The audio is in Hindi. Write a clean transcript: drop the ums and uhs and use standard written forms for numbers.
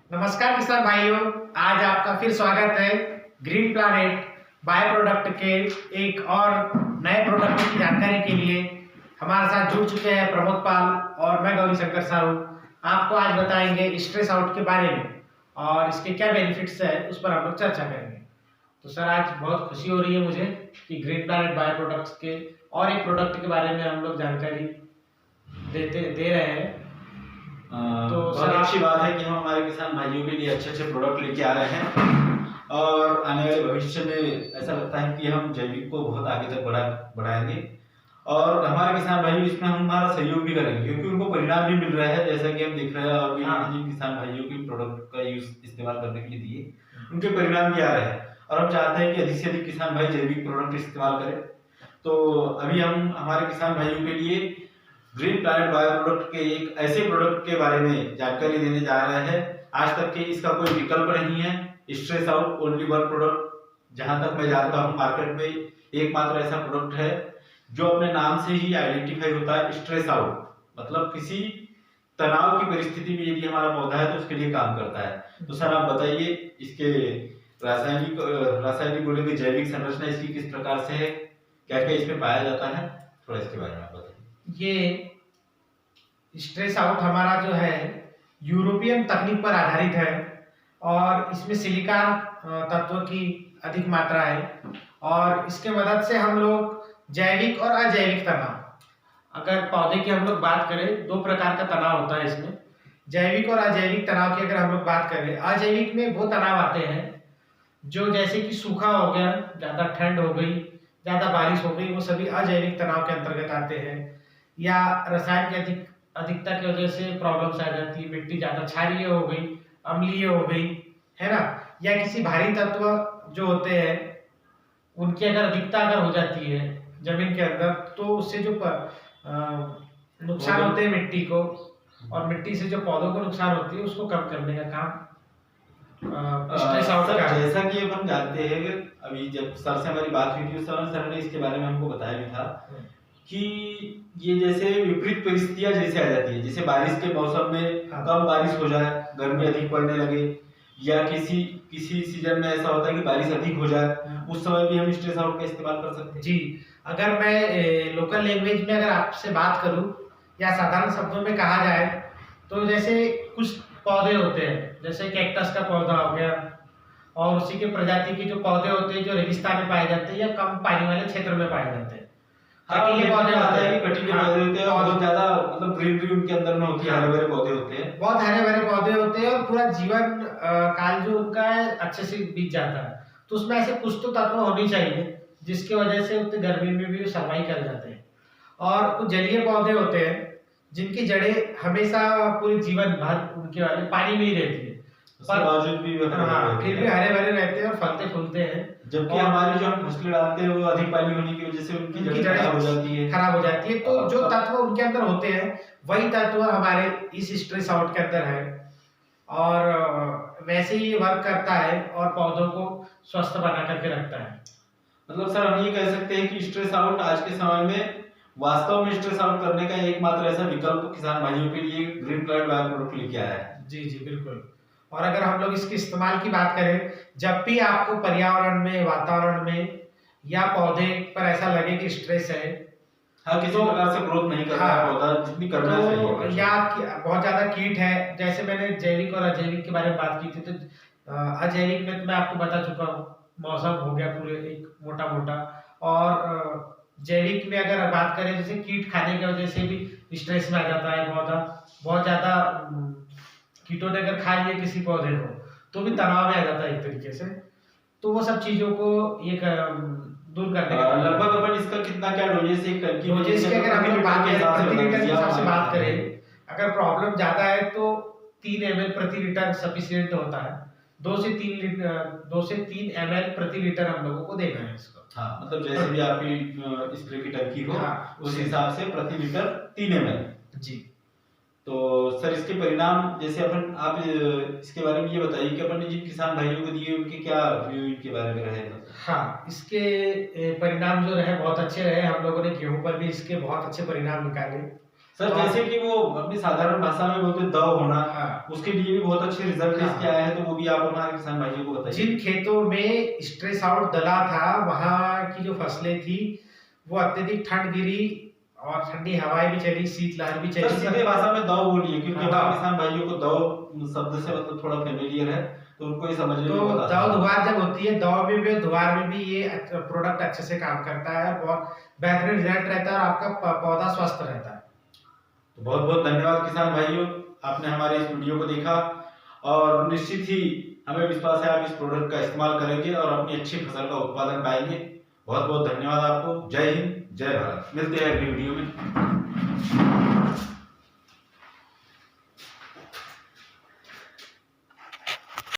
नमस्कार किसान भाइयों, आज आपका फिर स्वागत है ग्रीन प्लानेट बायो प्रोडक्ट के एक और नए प्रोडक्ट की जानकारी के लिए। हमारे साथ जुड़ चुके हैं प्रमोद पाल और मैं गौरी शंकर साहू। आपको आज बताएंगे स्ट्रेस आउट के बारे में और इसके क्या बेनिफिट्स है उस पर हम लोग चर्चा करेंगे। तो सर, आज बहुत खुशी हो रही है मुझे कि ग्रीन प्लानेट बायो प्रोडक्ट्स के और एक प्रोडक्ट के बारे में हम लोग जानकारी दे रहे हैं। तो बहुत अच्छी बात है कि हम हमारे किसान भाइयों के लिए अच्छे प्रोडक्ट लेके आ रहे हैं और आने वाले भविष्य में ऐसा लगता है कि हम जैविक को बहुत आगे तक बढ़ाएंगे और हमारे किसान भाइयों इसमें हम हमारा सहयोग भी करेंगे क्योंकि उनको परिणाम भी मिल रहा है, जैसा कि हम देख रहे हैं। और भी जिन किसान भाइयों के प्रोडक्ट का यूज इस्तेमाल करने के लिए दिए उनके परिणाम भी आ रहे हैं और हम चाहते हैं कि अधिक से अधिक किसान भाई जैविक प्रोडक्ट इस्तेमाल करें। तो अभी हम हमारे किसान भाइयों के लिए ग्रीन प्लानेट बायो प्रोडक्ट के एक ऐसे प्रोडक्ट के बारे में जानकारी देने जा रहे हैं। आज तक के इसका कोई विकल्प नहीं है। Stress out only one product, जहां तक मैं जानता हूं मार्केट में एकमात्र ऐसा प्रोडक्ट है जो अपने नाम से ही आइडेंटिफाई होता है स्ट्रेस आउट, मतलब किसी तनाव की परिस्थिति में यदि हमारा पौधा है तो उसके लिए काम करता है। तो सर आप बताइए इसके रासायनिक बोलेंगे जैविक संरचना इसकी किस प्रकार से है, क्या क्या इसमें पाया जाता है, थोड़ा इसके बारे में आप बताइए। ये स्ट्रेस आउट हमारा जो है यूरोपियन तकनीक पर आधारित है और इसमें सिलिकॉन तत्व की अधिक मात्रा है और इसके मदद से हम लोग जैविक और अजैविक तनाव, अगर पौधे की हम लोग बात करें, दो प्रकार का तनाव होता है इसमें, जैविक और अजैविक तनाव की अगर हम लोग बात करें, अजैविक में वो तनाव आते हैं जो जैसे कि सूखा हो गया, ज़्यादा ठंड हो गई, ज़्यादा बारिश हो गई, वो सभी अजैविक तनाव के अंतर्गत आते हैं। या रसायन की अधिकता की वजह से प्रॉब्लम्स आ जाती है, मिट्टी ज़्यादा क्षारीय हो गई, अम्लीय हो गई, है ना, या किसी भारी तत्व जो होते हैं उनकी अगर अधिकता अगर हो जाती है जमीन के अंदर, तो उससे जो नुकसान होते हैं मिट्टी को, और मिट्टी से जो पौधों को नुकसान होती है उसको कम करने का काम स्ट्रेस आउट का है। जैसा कि हम जानते हैं कि अभी जब सर से हमारी बात हुई थी उस समय सर ने इसके बारे में हमको बताया भी था कि ये जैसे विपरीत परिस्थितियां जैसे आ जाती है, जैसे बारिश के मौसम में कम बारिश हो जाए, गर्मी अधिक पड़ने लगे, या किसी सीजन में ऐसा होता है कि बारिश अधिक हो जाए, उस समय भी हम स्ट्रेस आउट का इस्तेमाल कर सकते हैं। जी, अगर मैं लोकल लैंग्वेज में अगर आपसे बात करूं या साधारण शब्दों में कहा जाए तो जैसे कुछ पौधे होते हैं, जैसे कैक्टस का पौधा हो गया और उसी के प्रजाति के जो पौधे होते हैं जो रेगिस्तान में पाए जाते हैं या कम पानी वाले क्षेत्र में पाए जाते हैं। कटीले पौधे होते हैं, कटीले पौधे होते हैं और बहुत ज्यादा मतलब ग्रीनरी उनके अंदर में होती है, हरे भरे पौधे होते हैं, बहुत हरे भरे पौधे होते हैं और पूरा जीवन काल जो उनका है अच्छे से बीत जाता है। तो उसमें ऐसे कुछ तो तत्व होनी चाहिए जिसकी वजह से उतनी गर्मी में भी सर्वाइव कर जाते हैं। और कुछ जलीय पौधे होते हैं जिनकी जड़ें हमेशा पूरे जीवन भर उनके वाले पानी में ही रहती है, पर बावजूद भी फिर भी हरे भरे रहते हैं और फलते फूलते हैं। जबकि हमारी जो हम फसलें डालते हैं वो अधिक पानी होने की वजह से उनकी जड़ें खराब हो जाती है। तो जो तत्व उनके अंदर होते हैं वही तत्व हमारे इस स्ट्रेस आउट के अंदर है और वैसे ही वर्क करता है और पौधों को स्वस्थ बना करके रखता है। मतलब सर हम ये कह सकते हैं कि स्ट्रेस आउट आज के समय में वास्तव में स्ट्रेस आउट करने का एकमात्र ऐसा विकल्प किसान भाइयों के लिए ग्रीन प्लानेट बायो प्रोडक्ट लेके आया है। जी जी बिल्कुल। और अगर हम लोग इसके इस्तेमाल की बात करें, जब भी आपको पर्यावरण में, वातावरण में या पौधे पर ऐसा लगे कि स्ट्रेस है, हाँ, किसी प्रकार से ग्रोथ नहीं कर रहा है पौधा जितनी करना चाहिए, या बहुत ज्यादा कीट है, जैसे मैंने जैविक और अजैविक के बारे में बात की थी, तो अजैविक में तो मैं आपको बता चुका हूँ, मौसम हो गया पूरे एक मोटा मोटा, और जैविक में अगर बात करें जैसे कीट खाने की वजह से भी स्ट्रेस में आ जाता है पौधा, बहुत ज्यादा कीटों ने अगर खा लिए किसी पौधे को तो भी तनाव में आ जाता है एक तरीके से। तो वो सब चीजों को एक दूर करने का लगभग अपन इसका कितना क्या डोजेस की अगर हम लोग बात करें प्रति लीटर के हिसाब से बात करें, अगर प्रॉब्लम ज्यादा है तो 3 ml प्रति लीटर सफिशिएंट होता है। 2 से 3 ml प्रति लीटर हम लोगों को देना है इसको। हाँ, मतलब जैसे भी आपकी स्प्रे की टंकी हो, उस हिसाब से प्रति लीटर 3 ml। जी। तो सर इसके परिणाम जैसे आप इसके बारे में ये बताइए कि अपन ने जिन किसान भाइयों को दिए उनके क्या व्यू इनके बारे में रहे। हाँ, इसके परिणाम जो रहे बहुत अच्छे रहे। हम लोगों ने गेहूं पर भी इसके बहुत अच्छे परिणाम निकाले। सर जैसे कि वो अपनी साधारण भाषा में बोलते हैं दव होना, हाँ, उसके लिए भी बहुत अच्छे रिजल्ट हाँ। इसके आए हैं, तो वो भी आप हमारे किसान भाइयों को बताइए। जिन खेतों में स्ट्रेस आउट डला था, वहां की जो फसलें थी वो अत्यधिक ठंड गिरी और ठंडी हवाएं भी चली, शीतलहर भी सर चली। सीधे भाषा में दव बोलिए, क्योंकि हाँ, हमारे किसान भाइयों को दव शब्द से मतलब थोड़ा फेमिलियर है, तो उनको ये समझने तो में बहुत दव आसान है। दुआर जब होती है, दव में भी दुआर में भी ये प्रोडक्ट अच्छे से काम करता है, बहुत बेहतरीन रिजल्ट रहता है और आपका पौधा स्वस्थ रहता है। तो बहुत बहुत धन्यवाद किसान भाइयों, आपने हमारे इस वीडियो को देखा और निश्चित ही हमें विश्वास है आप इस प्रोडक्ट का इस्तेमाल करेंगे और अपनी अच्छी फसल का उत्पादन पाएंगे। बहुत बहुत धन्यवाद आपको। जय हिंद, जय भारत। मिलते हैं अगली वीडियो में।